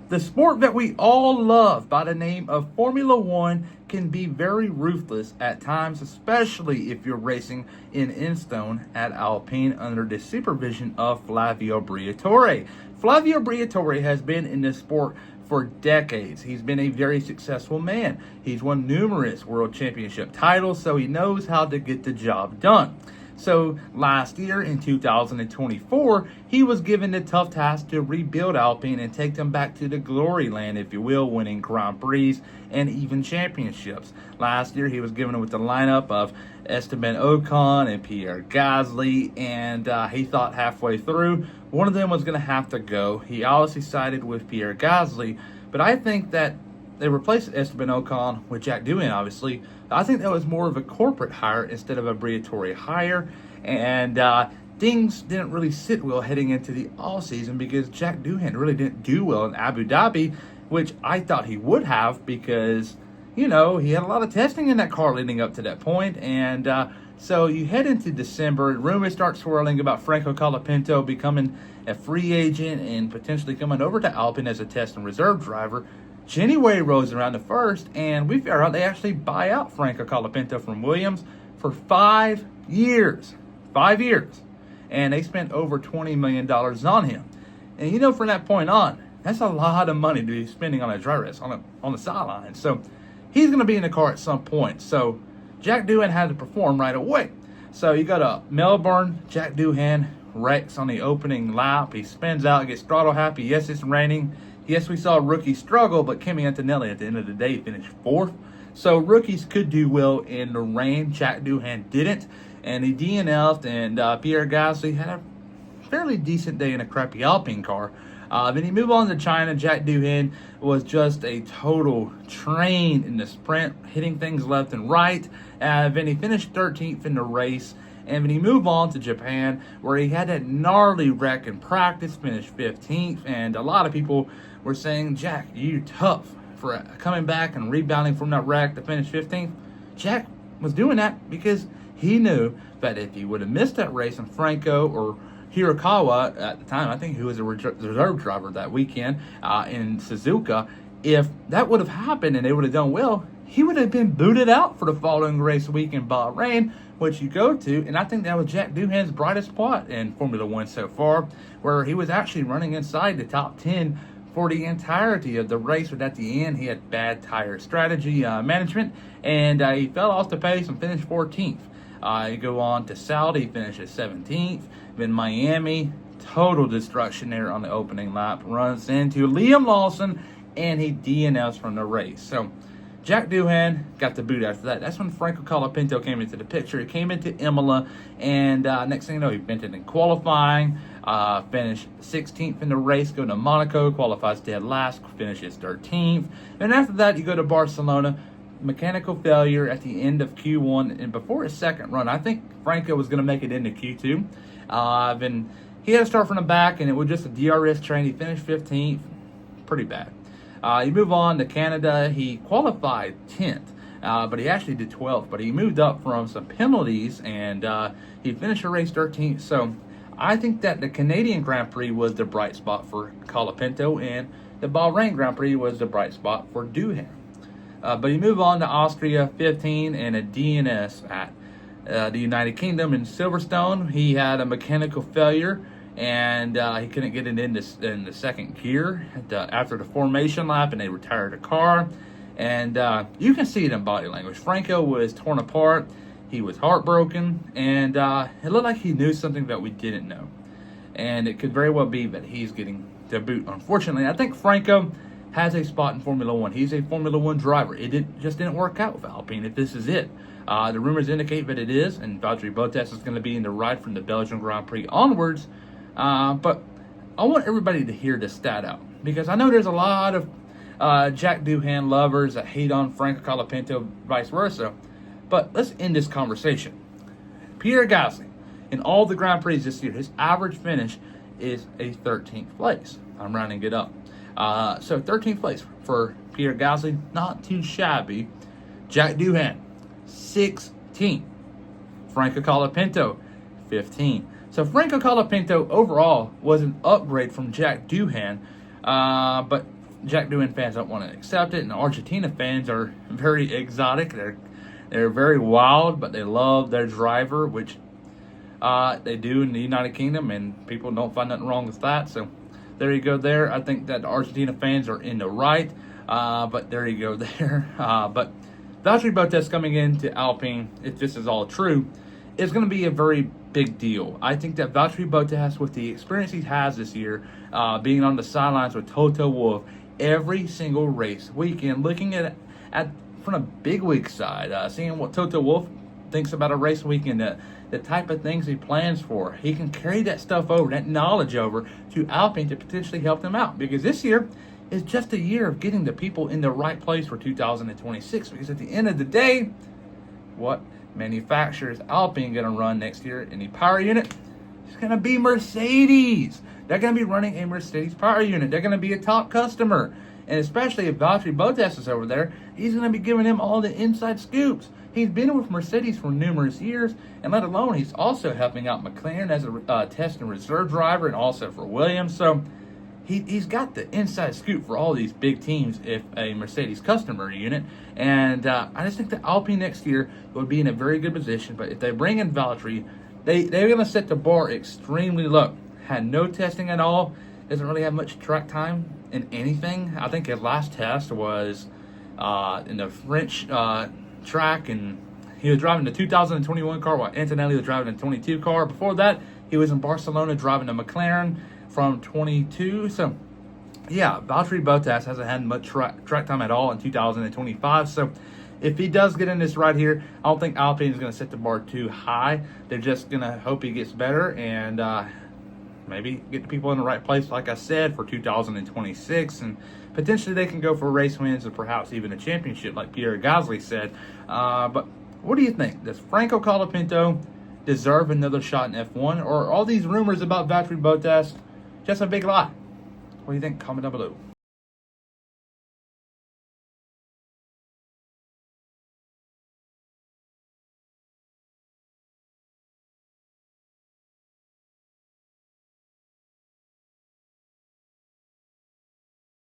The sport that we all love by the name of Formula One can be very ruthless at times, especially if you're racing in Enstone at Alpine under the supervision of Flavio Briatore. Flavio Briatore has been in this sport for decades. He's been a very successful man. He's won numerous world championship titles, so he knows how to get the job done. So last year in 2024, he was given the tough task to rebuild Alpine and take them back to the glory land, if you will, winning Grand Prix and even championships. Last year, he was given with the lineup of Esteban Ocon and Pierre Gasly, and he thought halfway through one of them was going to have to go. He obviously sided with Pierre Gasly, but I think that they replaced Esteban Ocon with Jack Doohan, obviously. I think that was more of a corporate hire instead of a Briatore hire. And things didn't really sit well heading into the offseason because Jack Doohan really didn't do well in Abu Dhabi, which I thought he would have because, you know, he had a lot of testing in that car leading up to that point. And so you head into December, rumors start swirling about Franco Colapinto becoming a free agent and potentially coming over to Alpine as a test and reserve driver. January rolls around the first, and we figure out they actually buy out Franco Colapinto from Williams for 5 years. 5 years. And they spent over $20 million on him. And you know, from that point on, that's a lot of money to be spending on a driver on the sideline. So he's going to be in the car at some point. So Jack Doohan had to perform right away. So you go to Melbourne, Jack Doohan wrecks on the opening lap. He spins out, gets throttle happy. Yes, it's raining. Yes, we saw rookies struggle, but Kimi Antonelli at the end of the day finished fourth. So rookies could do well in the rain. Jack Doohan didn't, and he DNF'd, and Pierre Gasly had a fairly decent day in a crappy Alpine car. Then he moved on to China. Jack Doohan was just a total train in the sprint, hitting things left and right. Then he finished 13th in the race. And then he moved on to Japan, where he had that gnarly wreck in practice, finished 15th. And a lot of people were saying, Jack, you tough for coming back and rebounding from that wreck to finish 15th. Jack was doing that because he knew that if he would have missed that race and Franco or Hirakawa at the time, I think he was a reserve driver that weekend in Suzuka, if that would have happened and they would have done well, he would have been booted out for the following race week in Bahrain, which you go to, and I think that was Jack Doohan's brightest spot in Formula One so far, where he was actually running inside the top 10 for the entirety of the race, but at the end he had bad tire strategy management, and he fell off the pace and finished 14th. You go on to Saudi, finishes 17th. Then Miami, total destruction there on the opening lap, runs into Liam Lawson, and he DNFs from the race. So Jack Doohan got the boot after that. That's when Franco Colapinto came into the picture. He came into Imola, and next thing you know, he bent it in qualifying, finished 16th in the race, go to Monaco, qualifies dead last, finishes 13th. And after that, you go to Barcelona, mechanical failure at the end of Q1, and before his second run, I think Franco was going to make it into Q2. Then he had to start from the back, and it was just a DRS train. He finished 15th, pretty bad. You move on to Canada. He qualified 10th, but he actually did 12th. But he moved up from some penalties, and he finished the race 13th. So I think that the Canadian Grand Prix was the bright spot for Colapinto, and the Bahrain Grand Prix was the bright spot for Doohan. But you move on to Austria, 15, and a DNS at the United Kingdom in Silverstone. He had a mechanical failure, and he couldn't get it in the second gear after the formation lap, and they retired the car. And you can see it in body language. Franco was torn apart. He was heartbroken, and it looked like he knew something that we didn't know. And it could very well be that he's getting the boot. Unfortunately, I think Franco has a spot in Formula One. He's a Formula One driver. Just didn't work out with Alpine if this is it. The rumors indicate that it is, and Valtteri Bottas is going to be in the ride from the Belgian Grand Prix onwards. But I want everybody to hear this stat out, because I know there's a lot of Jack Doohan lovers that hate on Franco Colapinto, vice versa. But let's end this conversation. Pierre Gasly, in all the Grand Prix this year, his average finish is a 13th place. I'm rounding it up. So 13th place for Pierre Gasly, not too shabby. Jack Doohan, 16th. Franco Colapinto, 15th. So Franco Colapinto overall was an upgrade from Jack Doohan, but Jack Doohan fans don't want to accept it, and Argentina fans are very exotic. They're very wild, but they love their driver, which they do in the United Kingdom, and people don't find nothing wrong with that. So there you go there. I think that the Argentina fans are in the right, but there you go there. But Valtteri Bottas coming into Alpine, if this is all true, is going to be a very big deal. I think that Valtteri Bottas, with the experience he has this year, being on the sidelines with Toto Wolff every single race weekend, looking at from a big wig side, seeing what Toto Wolff thinks about a race weekend, the type of things he plans for, he can carry that stuff over, that knowledge over to Alpine to potentially help them out. Because this year is just a year of getting the people in the right place for 2026. Because at the end of the day, what manufacturer is Alpine going to run next year in the power unit? It's going to be Mercedes. They're going to be running a Mercedes power unit. They're going to be a top customer. And especially if Valtteri Bottas is over there, he's going to be giving him all the inside scoops. He's been with Mercedes for numerous years, and let alone he's also helping out McLaren as a test and reserve driver, and also for Williams. So he's got the inside scoop for all these big teams if a Mercedes customer unit. And I just think that Alpine next year will be in a very good position. But if they bring in Valtteri, they're going to set the bar extremely low. Had no testing at all. Doesn't really have much track time in anything. I think his last test was in the French track, and he was driving the 2021 car while Antonelli was driving the 22 car. Before that, he was in Barcelona driving the McLaren from 22. So, yeah, Valtteri Bottas hasn't had much track time at all in 2025. So, if he does get in this right here, I don't think Alpine is going to set the bar too high. They're just going to hope he gets better and maybe get the people in the right place, like I said, for 2026. And potentially they can go for race wins or perhaps even a championship, like Pierre Gasly said. But what do you think? Does Franco Colapinto deserve another shot in F1? Or are all these rumors about Valtteri Bottas just a big lie? What do you think? Comment down below.